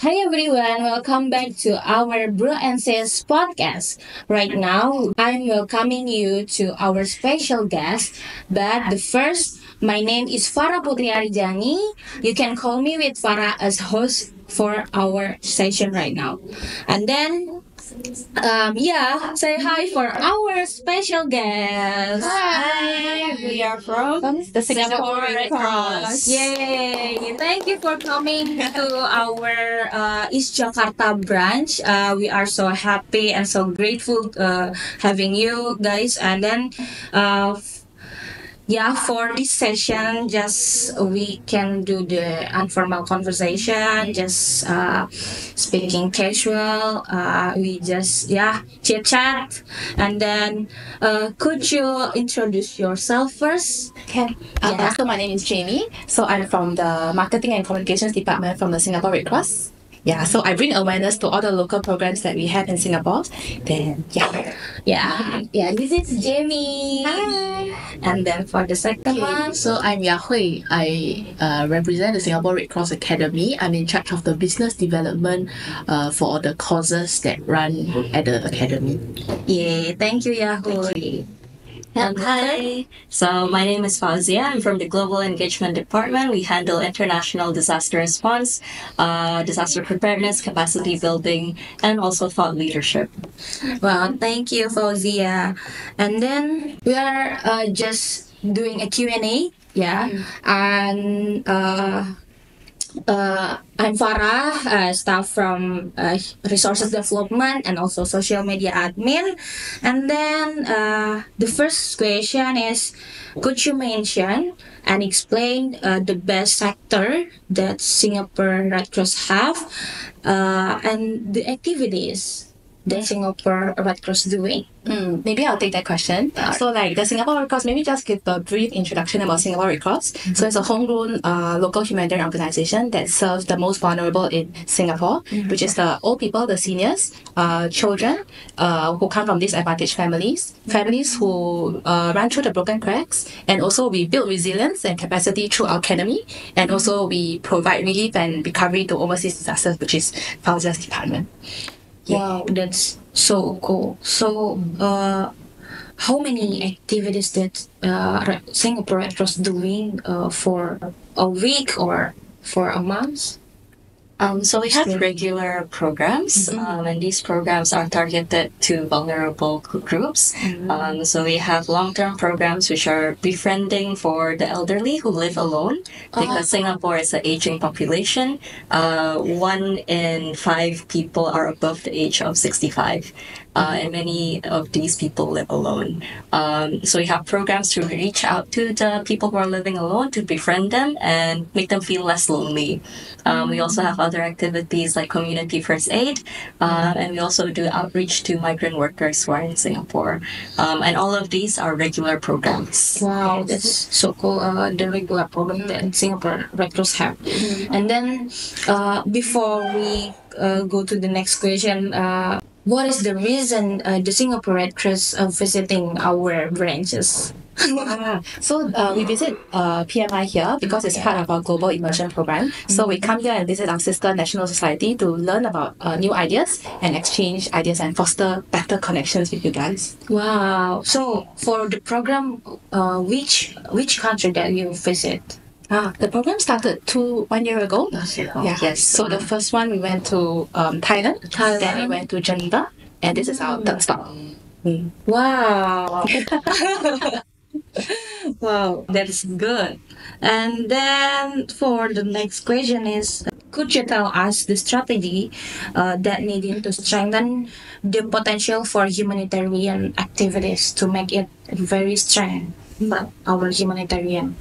Hi everyone, welcome back to our BROnSIS podcast. Right now, I'm welcoming you to our special guest. But the first, my name is Farah Putri Arjani. You can call me with Farah as host for our session right now. And then say hi for our special guest. Hi, we are from The Singapore Red Cross. Yay! Thank you for coming to our East Jakarta branch. We are so happy and so grateful having you guys. And then for this session, just we can do the informal conversation, just speaking casual. We just chit chat, and then could you introduce yourself first? Okay. So my name is Jamie. So I'm from the Marketing and Communications Department from the Singapore Red Cross. Yeah, so I bring awareness to all the local programs that we have in Singapore. Then, This is Jamie. Hi. And then for the second one, So I'm Yahui. I represent the Singapore Red Cross Academy. I'm in charge of the business development for all the causes that run at the academy. thank you, Yahoo. Hi. So my name is Fauzia. I'm from the Global Engagement Department. We handle international disaster response, disaster preparedness, capacity building, and also thought leadership. Well, thank you, Fauzia. And then we are just doing a Q&A. Yeah. And I'm Farah, staff from resources development and also social media admin. And then the first question is, could you mention and explain the best sector that Singapore Red Cross have and the activities that Singapore Red Cross doing? maybe I'll take that question. So, like the Singapore Red Cross, maybe just give a brief introduction about Singapore Red Cross. So, it's a homegrown local humanitarian organization that serves the most vulnerable in Singapore, which is the old people, the seniors, children who come from disadvantaged families, families who run through the broken cracks, and also we build resilience and capacity through our academy, and also we provide relief and recovery to overseas disasters, which is Fauzia's department. Wow, that's so cool. So, how many activities that Singapore Red Cross doing for a week or for a month? So we have regular programs, and these programs are targeted to vulnerable groups. So we have long-term programs which are befriending for the elderly who live alone, because Singapore is an aging population. 1 in 5 people are above the age of 65. And many of these people live alone. So we have programs to reach out to the people who are living alone, to befriend them and make them feel less lonely. We also have other activities like community first aid, and we also do outreach to migrant workers who are in Singapore. And all of these are regular programs. Wow, that's so cool. The regular program that Singapore Red Cross have. And then, before we go to the next question, what is the reason the Singapore Red Cross visiting our branches? So we visit PMI here because it's part of our global immersion program. So we come here and visit our sister national society to learn about new ideas and exchange ideas and foster better connections with you guys. Wow. So for the program, which country that you visit? The program started 1 year ago. Yeah. Yes. So the first one we went to Thailand, then we went to Geneva, and this is our third stop. Wow. Wow, that's good. And then for the next question is, could you tell us the strategy that needed to strengthen the potential for humanitarian activities to make it very strong, our humanitarian?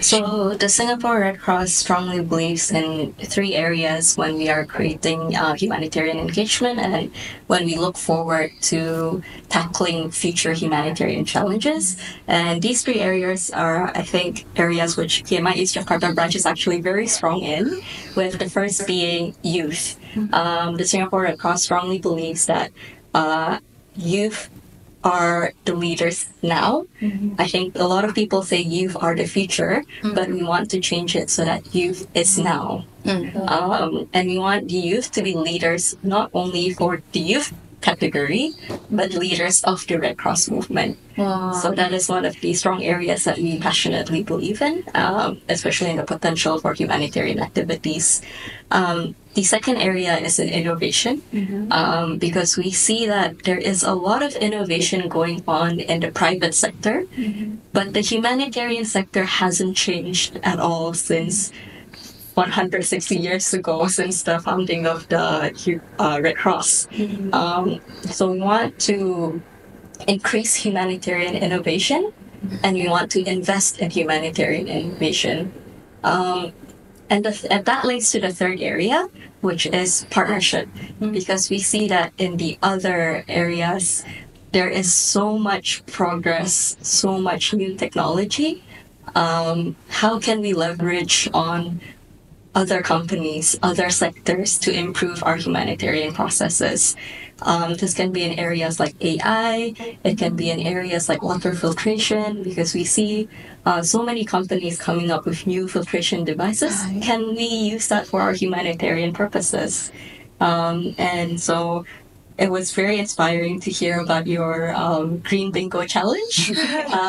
So the Singapore Red Cross strongly believes in 3 areas when we are creating humanitarian engagement and when we look forward to tackling future humanitarian challenges. And these 3 areas are, I think, areas which PMI East Jakarta branch is actually very strong in, with the first being youth. The Singapore Red Cross strongly believes that youth are the leaders now. I think a lot of people say youth are the future, but we want to change it so that youth is now. And we want the youth to be leaders not only for the youth category, but leaders of the Red Cross movement. So that is one of the strong areas that we passionately believe in, especially in the potential for humanitarian activities. The second area is in innovation, because we see that there is a lot of innovation going on in the private sector, but the humanitarian sector hasn't changed at all since 160 years ago, since the founding of the Red Cross. So we want to increase humanitarian innovation, and we want to invest in humanitarian innovation. And that links to the third area, which is partnership, because we see that in the other areas, there is so much progress, so much new technology. How can we leverage on other companies, other sectors to improve our humanitarian processes? This can be in areas like AI, it can be in areas like water filtration, because we see so many companies coming up with new filtration devices. Can we use that for our humanitarian purposes? And so it was very inspiring to hear about your Green Bingo Challenge,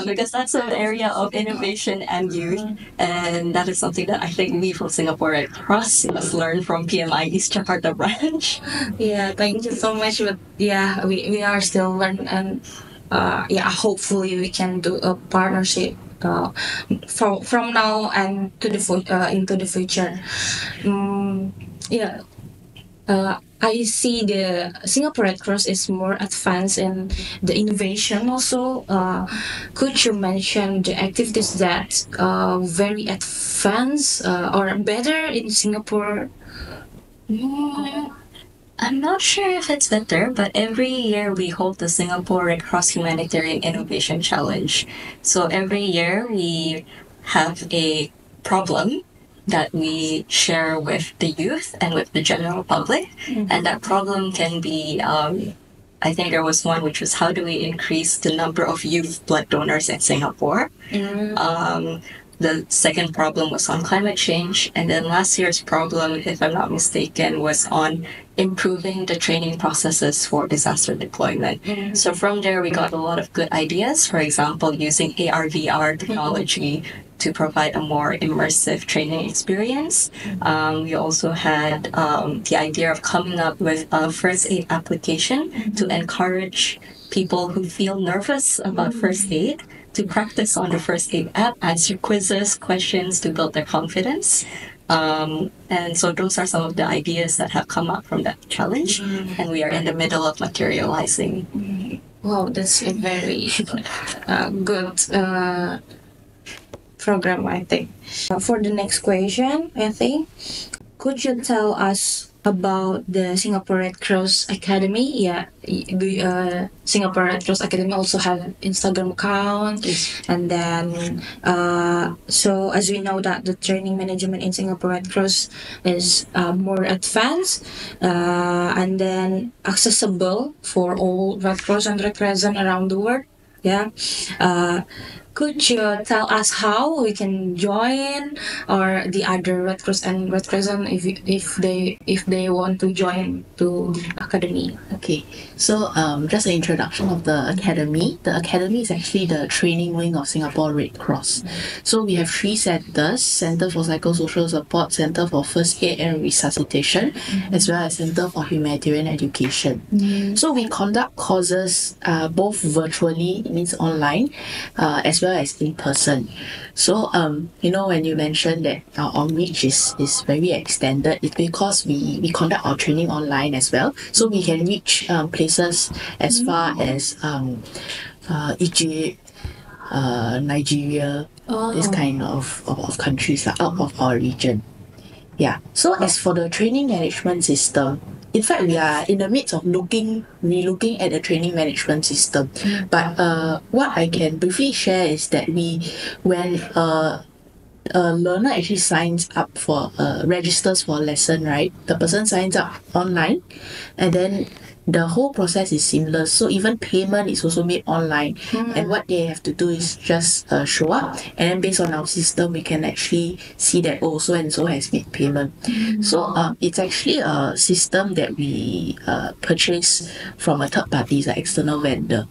because that's an area of innovation and youth, and that is something that I think we from Singapore Red Cross must learn from PMI East Jakarta branch. Yeah, thank you so much. But yeah, we are still learning, and hopefully we can do a partnership from now and to the into the future. I see the Singapore Red Cross is more advanced in the innovation also. Could you mention the activities that are very advanced or better in Singapore? I'm not sure if it's better, but every year we hold the Singapore Red Cross Humanitarian Innovation Challenge. So every year we have a problem that we share with the youth and with the general public. And that problem can be, I think there was one which was how do we increase the number of youth blood donors in Singapore? The second problem was on climate change. And then last year's problem, if I'm not mistaken, was on improving the training processes for disaster deployment. So from there, we got a lot of good ideas. For example, using AR/VR technology to provide a more immersive training experience. We also had the idea of coming up with a first aid application to encourage people who feel nervous about first aid to practice on the first aid app, answer quizzes, questions to build their confidence. And so those are some of the ideas that have come up from that challenge, and we are in the middle of materializing. Wow, that's a very good program, I think. For the next question, I think, could you tell us about the Singapore Red Cross Academy? Yeah, the Singapore Red Cross Academy also have Instagram account, and then so as we know that the training management in Singapore Red Cross is more advanced, and then accessible for all Red Cross and Red Crescent around the world. Yeah. Could you tell us how we can join, or the other Red Cross and Red Crescent if they want to join to the academy? Okay, so just an introduction of the academy. The academy is actually the training wing of Singapore Red Cross. So we have 3 centers: Center for Psychosocial Support, Center for First Aid and Resuscitation, as well as Center for Humanitarian Education. So we conduct courses both virtually, it means online, as well as in person. So when you mentioned that our outreach is very extended, it's because we conduct our training online as well. So we can reach places as far as Egypt, Nigeria, this kind of countries out of our region. Yeah. So as for the training management system, in fact, we are in the midst of looking at the training management system. But what I can briefly share is that when a learner actually signs up for registers for a lesson, right? The person signs up online, and then the whole process is seamless. So even payment is also made online, and what they have to do is just show up, and then based on our system, we can actually see that so and so has made payment. So it's actually a system that we purchase from a third party, like external vendor.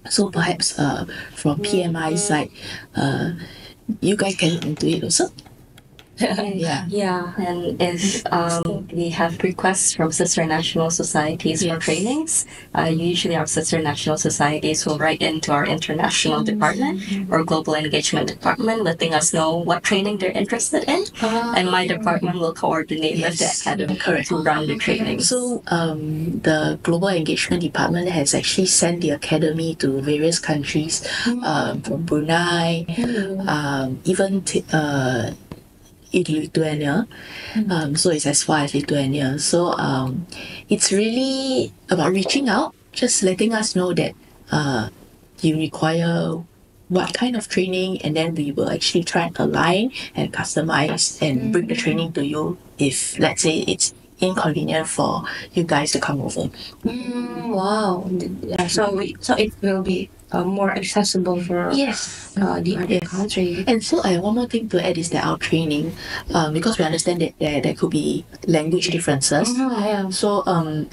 So perhaps from PMI side, you guys can look into it also. Yeah. And if we have requests from sister national societies for trainings, usually our sister national societies will write into our international department or global engagement department, letting us know what training they're interested in, and my department will coordinate with the academy to run the training. So the global engagement department has actually sent the academy to various countries, from Brunei, even Lithuania, so it's as far as Lithuania. So it's really about reaching out, just letting us know that you require what kind of training, and then we will actually try and align and customize and bring the training to you if, let's say, it's inconvenient for you guys to come over. Wow. So it will be more accessible for the other country. And so one more thing to add is that our training, because we understand that there could be language differences. So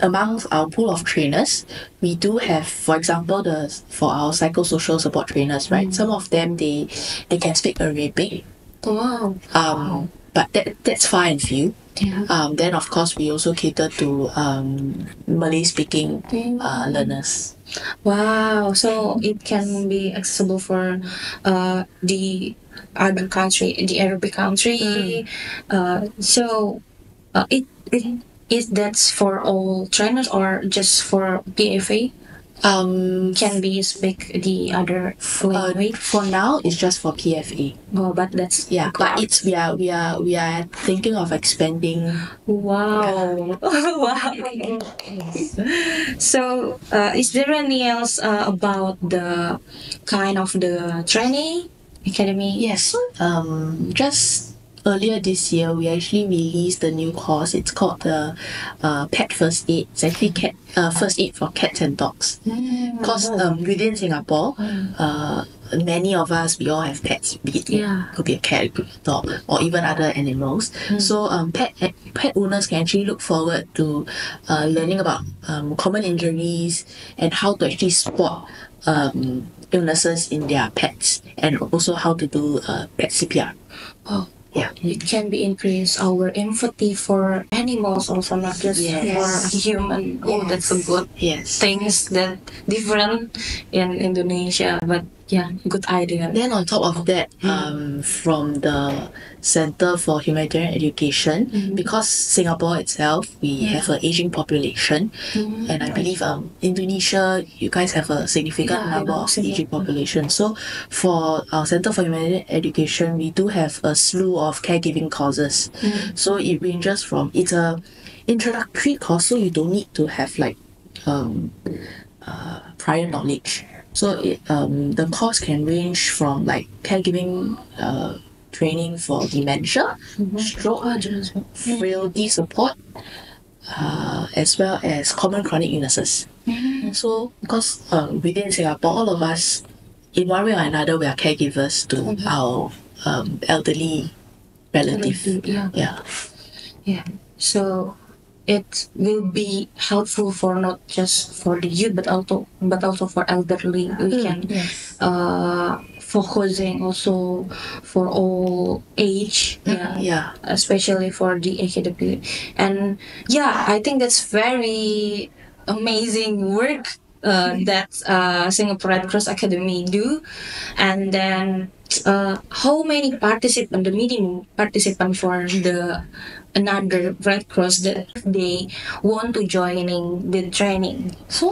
among our pool of trainers, we do have, for example, for our psychosocial support trainers, right? Some of them they can speak Arabic. Wow. But that's far and few. Then of course we also cater to Malay speaking learners. Wow. So it can be accessible for the other country, the Arabic country. So it is that's for all trainers or just for PFA? Can we speak the other language? For now, it's just for PFA. Oh, but that's But it's we are thinking of expanding. Wow. Wow. So, is there anything else about the kind of the training academy? Yes. Just earlier this year, we actually released a new course. It's called the Pet First Aid. It's actually first aid for cats and dogs. Because within Singapore, many of us, we all have pets. Could be a cat, it could be a dog, or even other animals. So pet owners can actually look forward to learning about common injuries and how to actually spot illnesses in their pets, and also how to do pet CPR. Oh. Yeah, it can be increase our empathy for animals also, not just for human. Oh, that's a good things that different in Indonesia, but good idea. Then on top of that, from the Center for Humanitarian Education, because Singapore itself, we have an aging population, and I believe Indonesia, you guys have a significant number of aging population. So for our Center for Humanitarian Education, we do have a slew of caregiving courses. So it ranges from, it's a introductory course, so you don't need to have like prior knowledge. So the course can range from like caregiving training for dementia, stroke, frailty support, as well as common chronic illnesses. So because within Singapore, all of us, in one way or another, we are caregivers to our elderly relative. So it will be helpful for not just for the youth, but also for elderly. We can focusing also for all age. Especially for the academic. And I think that's very amazing work that Singapore Red Cross Academy do. And then how many participants, the minimum participant for the another Red Cross that they want to joining the training? So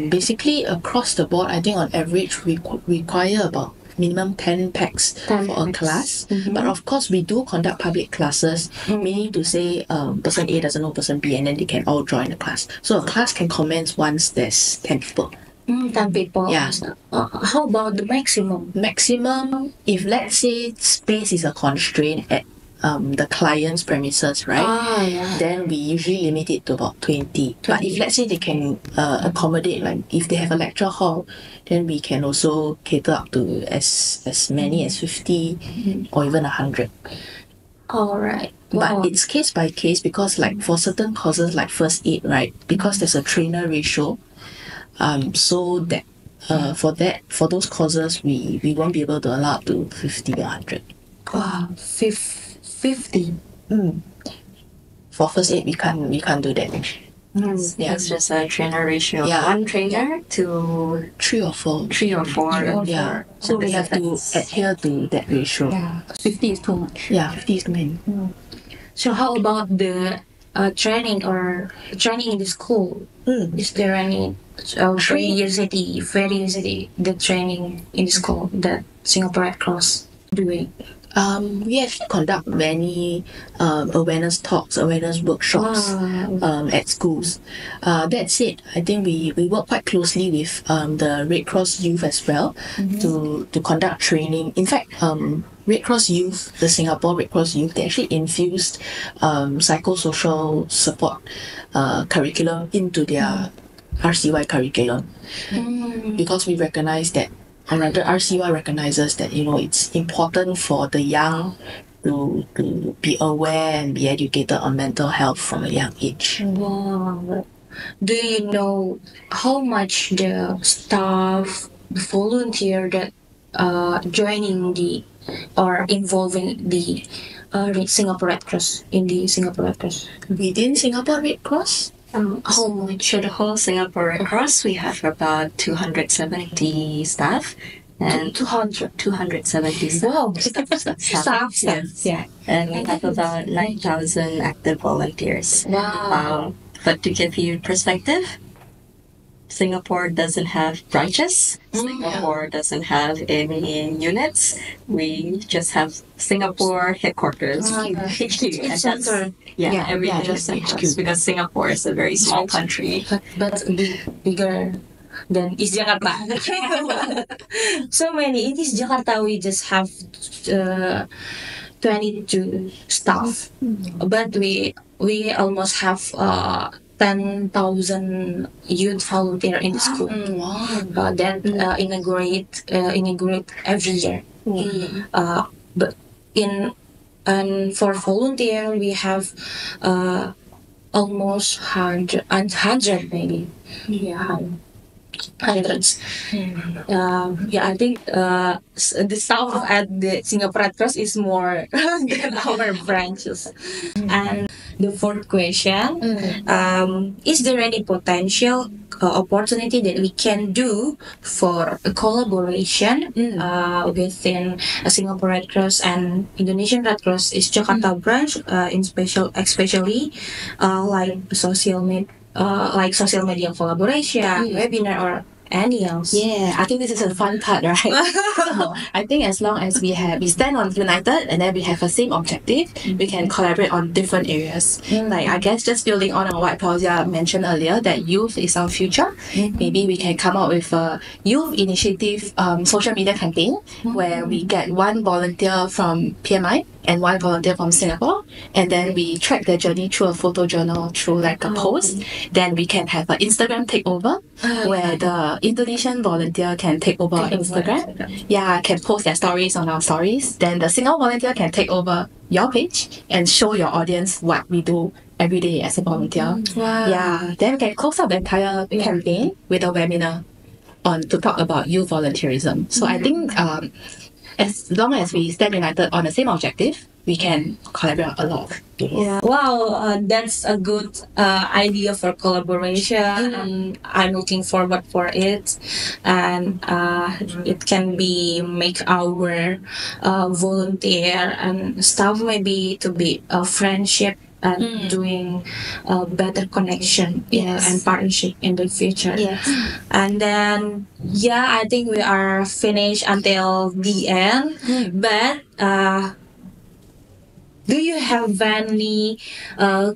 basically across the board, I think on average we require about minimum 10 packs for a class. But of course we do conduct public classes, meaning to say person A doesn't know person B, and then they can all join the class. So a class can commence once there's 10 people. 10 people. How about the maximum? Maximum, if let's say space is a constraint at the client's premises, right? Yeah. Then we usually limit it to about 20. But if let's say they can accommodate, like if they have a lecture hall, then we can also cater up to as many as 50 or even 100. All right. But it's case by case, because like for certain courses like first aid, right, because there's a trainer ratio, so that for those courses we won't be able to allow up to 50 or 100. Wow, 50. For first aid we can't do that. Yeah, it's just a trainer ratio. Yeah. One trainer to 3 or 4. 3 or 4. Yeah. So we have to adhere to that ratio. Yeah, 50 is too much. Yeah, 50 is too many. So how about the training in the school? Is there any very university the training in the school that Singapore Red Cross doing? We actually conduct many awareness talks, awareness workshops at schools. That said, I think we work quite closely with the Red Cross Youth as well to conduct training. In fact, Red Cross Youth, the Singapore Red Cross Youth, they actually infused psychosocial support curriculum into their RCY curriculum because we recognize that, or rather RCY recognizes that, it's important for the young to be aware and be educated on mental health from a young age. Wow. Do you know how much the staff, the volunteer that joining the or involving the Singapore Red Cross in the Singapore Red Cross? Within Singapore Red Cross? How much? For the whole Singapore Red Cross, we have about 270 staff. And 270 staff. Wow. Staff. Yes. Yeah. And we have about 9,000 active volunteers. Wow. But to give you perspective, Singapore doesn't have branches. Singapore doesn't have any units. We just have Singapore headquarters, HQ. And that's, everything just is HQ because Singapore is a very small country. But bigger than East Jakarta. So many. In East Jakarta, we just have 22 staff. But we almost have 10,000 youth volunteer in the school. That integrate every year. But and for volunteer we have almost 100 maybe. Hundreds. I think the staff at the Singapore Red Cross is more than our branches. And the fourth question, is there any potential opportunity that we can do for a collaboration within Singapore Red Cross and Indonesian Red Cross is Jakarta branch, especially like social media collaboration, webinar, or any else? Yeah, I think this is a fun part, right? So, I think as long as we stand on united and then we have the same objective, we can collaborate on different areas. Like I guess just building on what Paulja mentioned earlier, that youth is our future. Maybe we can come up with a youth initiative social media campaign where we get one volunteer from PMI and one volunteer from Singapore, and then we track their journey through a photo journal, through like a post. Then we can have an Instagram takeover where the Indonesian volunteer can take over our Instagram. Yeah, can post their stories on our stories. Then the Singapore volunteer can take over your page and show your audience what we do every day as a volunteer. Yeah, then we can close up the entire campaign with a webinar to talk about youth volunteerism. So I think as long as we stand united on the same objective, we can collaborate a lot. Yeah. Wow, that's a good idea for collaboration. And I'm looking forward for it, and it can be make our volunteer and staff maybe to be a friendship and doing a better connection and partnership in the future. And then I think we are finished until the end. But do you have any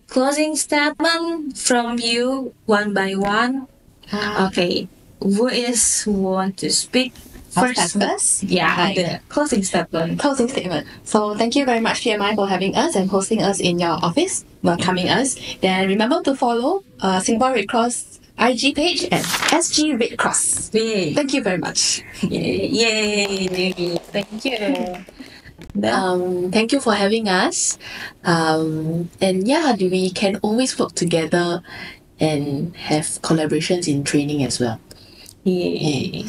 closing statement from you, one by one? Okay, who want to speak first, the closing statement. closing statement. So thank you very much, PMI, for having us and hosting us in your office, welcoming us. Then remember to follow Singapore Red Cross IG page at SG Red Cross. Yay. Thank you very much. Yay. Thank you. Thank you for having us. And yeah, we can always work together and have collaborations in training as well. Yay.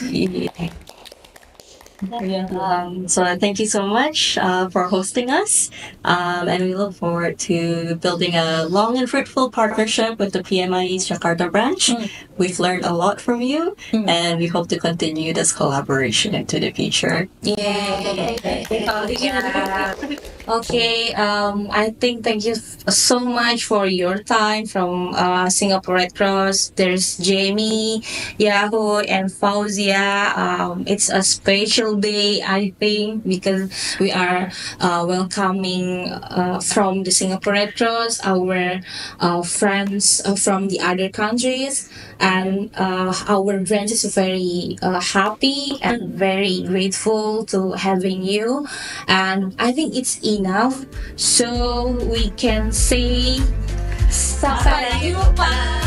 So thank you so much for hosting us, and we look forward to building a long and fruitful partnership with the PMI East Jakarta branch. We've learned a lot from you, and we hope to continue this collaboration into the future. Okay, I think thank you so much for your time from Singapore Red Cross. There's Jamie, Yahoo, and Fauzia. It's a special day, I think, because we are welcoming from the Singapore Red Cross our friends from the other countries, and our branch is very happy and very grateful to having you. And I think it's enough, so we can say sampai jumpa.